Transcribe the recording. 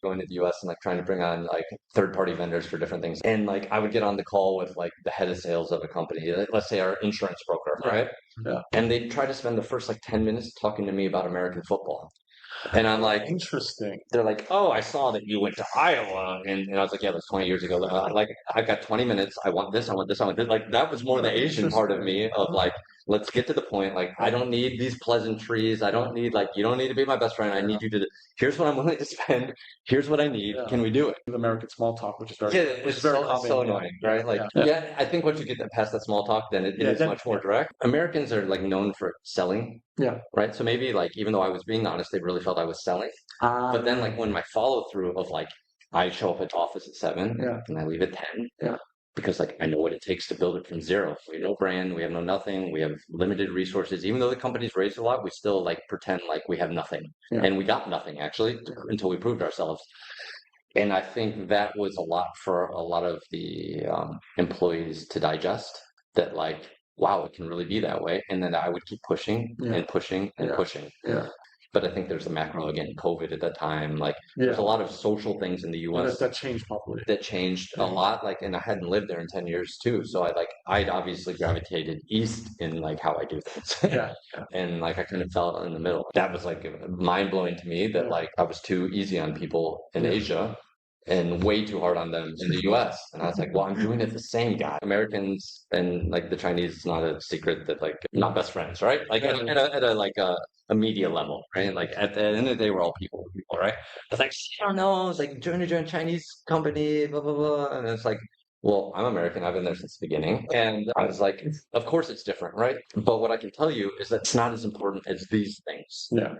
going to the US and like trying to bring on like third-party vendors for different things. And like I would get on the call with like the head of sales of a company, like, let's say our insurance broker, Yeah. right? Yeah. And they'd try to spend the first like 10 minutes talking to me about American football. And I'm like, Interesting. they're like, oh, I saw that you went to Iowa. And I was like, yeah, that's 20 years ago. Like, I've got 20 minutes. I want this. I want this. I want this. Like, that was more Oh, the Asian part of interesting. me of like, let's get to the point. Like, I don't need these pleasantries. I Yeah. don't need, like, you don't need to be my best friend. I Yeah. need you to, here's what I'm willing to spend. Here's what I need. Yeah. Can we do it? The American small talk, Yeah, which is it's very so, so common. Yeah. annoying, right? Like, Yeah. Yeah. yeah, I think once you get past that small talk, then it Yeah. is Then, much more direct. Americans are like known for selling, yeah. right? So maybe like, even though I was being honest, they really felt I was selling. But then like when my follow through of like I show up at the office at 7 Yeah. and I leave at 10 Yeah. because like I know what it takes to build it from zero. We have no brand, we have no nothing, we have limited resources. Even though the company's raised a lot, we still like pretend like we have nothing. Yeah. And we got nothing actually until we proved ourselves. And I think that was a lot for a lot of the employees to digest that like, wow, it can really be that way. And then I would keep pushing Yeah. and pushing and Yeah. pushing. Yeah. But I think there's the macro again, COVID at that time. Like there's a Yeah. lot of social things in the And US that changed probably. that changed a Yeah. lot. Like, and I hadn't lived there in 10 years too. So I'd obviously gravitated east in like how I do things. Yeah. Yeah. And like I kind of fell in the middle. That was like mind blowing to me that Yeah. like I was too easy on people in Yeah. Asia and way too hard on them in the US. And I was like, well, I'm doing it the same guy. Americans and like the Chinese, it's not a secret that like not best friends, right? Like at a like a media level, right? Like at the end of the day, we're all people, right? It's like, I don't know. It's like join a Chinese company, blah, blah, blah. And it's like, well, I'm American. I've been there since the beginning. And I was like, of course it's different, right? But what I can tell you is that it's not as important as these things. Yeah.